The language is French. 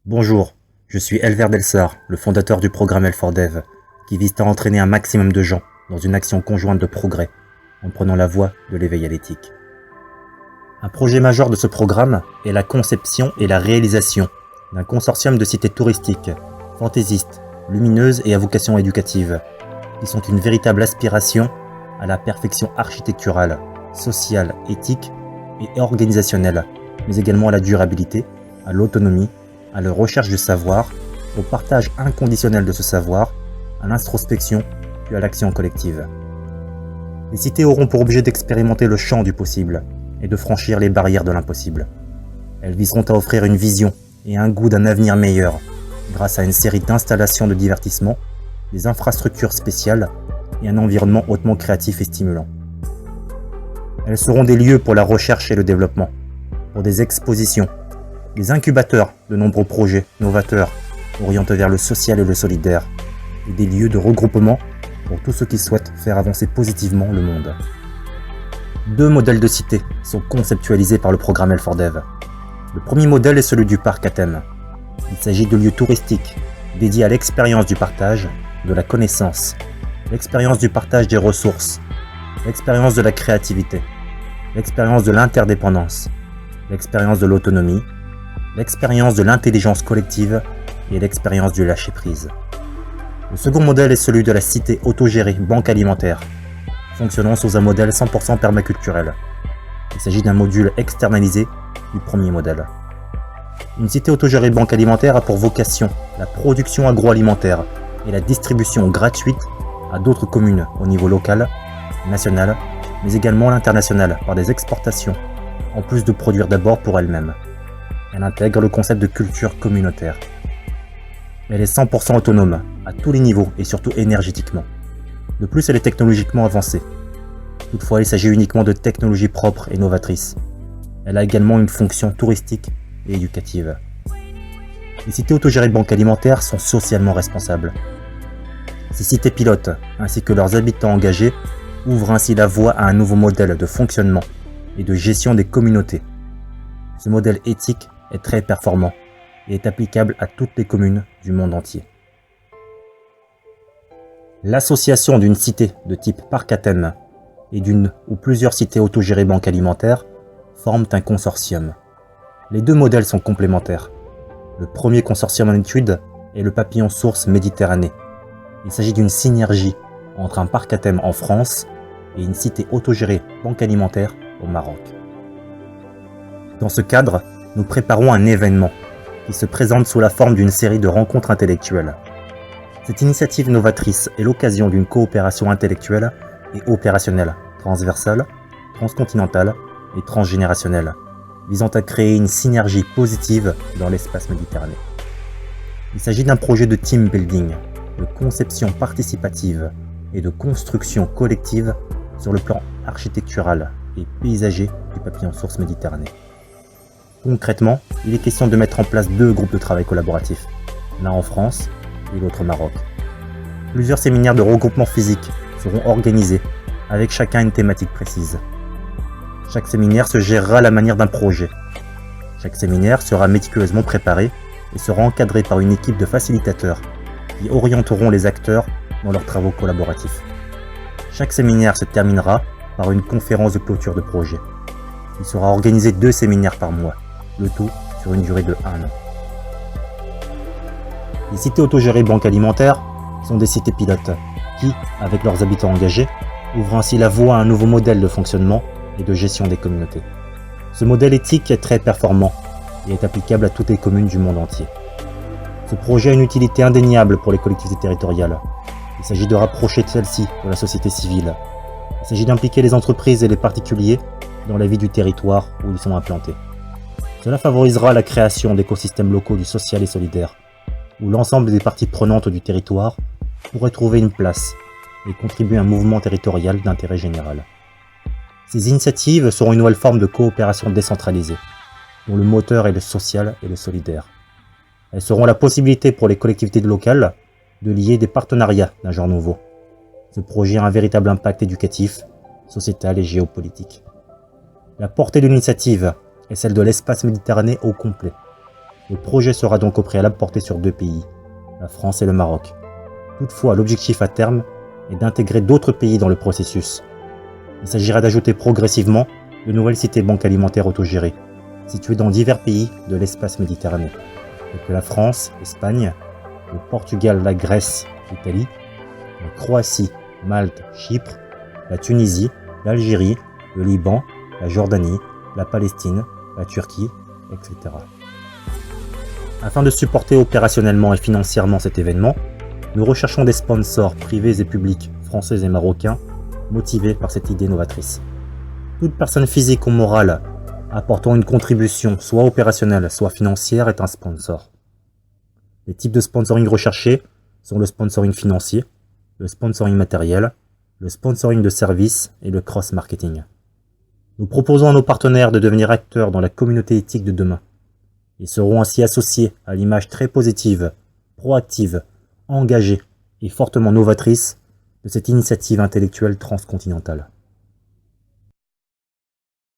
Bonjour, je suis Elver Delsar, le fondateur du programme L4Dev, qui vise à entraîner un maximum de gens dans une action conjointe de progrès, en prenant la voie de l'éveil à l'éthique. Un projet majeur de ce programme est la conception et la réalisation d'un consortium de cités touristiques, fantaisistes, lumineuses et à vocation éducative, qui sont une véritable aspiration à la perfection architecturale, sociale, éthique et organisationnelle, mais également à la durabilité, à l'autonomie, à la recherche du savoir, au partage inconditionnel de ce savoir, à l'introspection, puis à l'action collective. Les cités auront pour objet d'expérimenter le champ du possible et de franchir les barrières de l'impossible. Elles viseront à offrir une vision et un goût d'un avenir meilleur grâce à une série d'installations de divertissement, des infrastructures spéciales et un environnement hautement créatif et stimulant. Elles seront des lieux pour la recherche et le développement, pour des expositions, des incubateurs de nombreux projets novateurs orientés vers le social et le solidaire, et des lieux de regroupement pour tous ceux qui souhaitent faire avancer positivement le monde. 2 modèles de cités sont conceptualisés par le programme L4Dev. Le premier modèle est celui du parc à thème. Il s'agit de lieux touristiques dédiés à l'expérience du partage, de la connaissance, l'expérience du partage des ressources, l'expérience de la créativité, l'expérience de l'interdépendance, l'expérience de l'autonomie, l'expérience de l'intelligence collective et l'expérience du lâcher-prise. Le second modèle est celui de la cité autogérée banque alimentaire, fonctionnant sous un modèle 100% permaculturel. Il s'agit d'un module externalisé du premier modèle. Une cité autogérée banque alimentaire a pour vocation la production agroalimentaire et la distribution gratuite à d'autres communes au niveau local, national, mais également à l'international par des exportations, en plus de produire d'abord pour elle-même. Elle intègre le concept de culture communautaire. Elle est 100% autonome, à tous les niveaux et surtout énergétiquement. De plus, elle est technologiquement avancée. Toutefois, il s'agit uniquement de technologies propres et novatrices. Elle a également une fonction touristique et éducative. Les cités autogérées de banques alimentaires sont socialement responsables. Ces cités pilotes, ainsi que leurs habitants engagés, ouvrent ainsi la voie à un nouveau modèle de fonctionnement et de gestion des communautés. Ce modèle éthique est très performant et est applicable à toutes les communes du monde entier. L'association d'une cité de type parc à thème et d'une ou plusieurs cités autogérées banques alimentaires forment un consortium. Les 2 modèles sont complémentaires. Le premier consortium en étude est le Papillon Source Méditerranée. Il s'agit d'une synergie entre un parc à thème en France et une cité autogérée banque alimentaire au Maroc. Dans ce cadre, nous préparons un événement qui se présente sous la forme d'une série de rencontres intellectuelles. Cette initiative novatrice est l'occasion d'une coopération intellectuelle et opérationnelle, transversale, transcontinentale et transgénérationnelle, visant à créer une synergie positive dans l'espace méditerranéen. Il s'agit d'un projet de team building, de conception participative et de construction collective sur le plan architectural et paysager du Papillon Source Méditerranée. Concrètement, il est question de mettre en place 2 groupes de travail collaboratifs, l'un en France et l'autre au Maroc. Plusieurs séminaires de regroupement physique seront organisés, avec chacun une thématique précise. Chaque séminaire se gérera à la manière d'un projet. Chaque séminaire sera méticuleusement préparé et sera encadré par une équipe de facilitateurs qui orienteront les acteurs dans leurs travaux collaboratifs. Chaque séminaire se terminera par une conférence de clôture de projet. Il sera organisé 2 séminaires par mois, le tout sur une durée de 1 an. Les cités autogérées banques alimentaires sont des cités pilotes qui, avec leurs habitants engagés, ouvrent ainsi la voie à un nouveau modèle de fonctionnement et de gestion des communautés. Ce modèle éthique est très performant et est applicable à toutes les communes du monde entier. Ce projet a une utilité indéniable pour les collectivités territoriales. Il s'agit de rapprocher celles-ci de la société civile. Il s'agit d'impliquer les entreprises et les particuliers dans la vie du territoire où ils sont implantés. Cela favorisera la création d'écosystèmes locaux du social et solidaire, où l'ensemble des parties prenantes du territoire pourraient trouver une place et contribuer à un mouvement territorial d'intérêt général. Ces initiatives seront une nouvelle forme de coopération décentralisée, dont le moteur est le social et le solidaire. Elles seront la possibilité pour les collectivités locales de lier des partenariats d'un genre nouveau. Ce projet a un véritable impact éducatif, sociétal et géopolitique. La portée de l'initiative est celle de l'espace méditerranéen au complet. Le projet sera donc au préalable porté sur 2 pays, la France et le Maroc. Toutefois, l'objectif à terme est d'intégrer d'autres pays dans le processus. Il s'agira d'ajouter progressivement de nouvelles cités-banques alimentaires autogérées, situées dans divers pays de l'espace méditerranéen, tels que la France, l'Espagne, le Portugal, la Grèce, l'Italie, la Croatie, Malte, Chypre, la Tunisie, l'Algérie, le Liban, la Jordanie, la Palestine, la Turquie, etc. Afin de supporter opérationnellement et financièrement cet événement, nous recherchons des sponsors privés et publics, français et marocains, motivés par cette idée novatrice. Toute personne physique ou morale apportant une contribution soit opérationnelle, soit financière est un sponsor. Les types de sponsoring recherchés sont le sponsoring financier, le sponsoring matériel, le sponsoring de services et le cross-marketing. Nous proposons à nos partenaires de devenir acteurs dans la communauté éthique de demain. Ils seront ainsi associés à l'image très positive, proactive, engagée et fortement novatrice de cette initiative intellectuelle transcontinentale.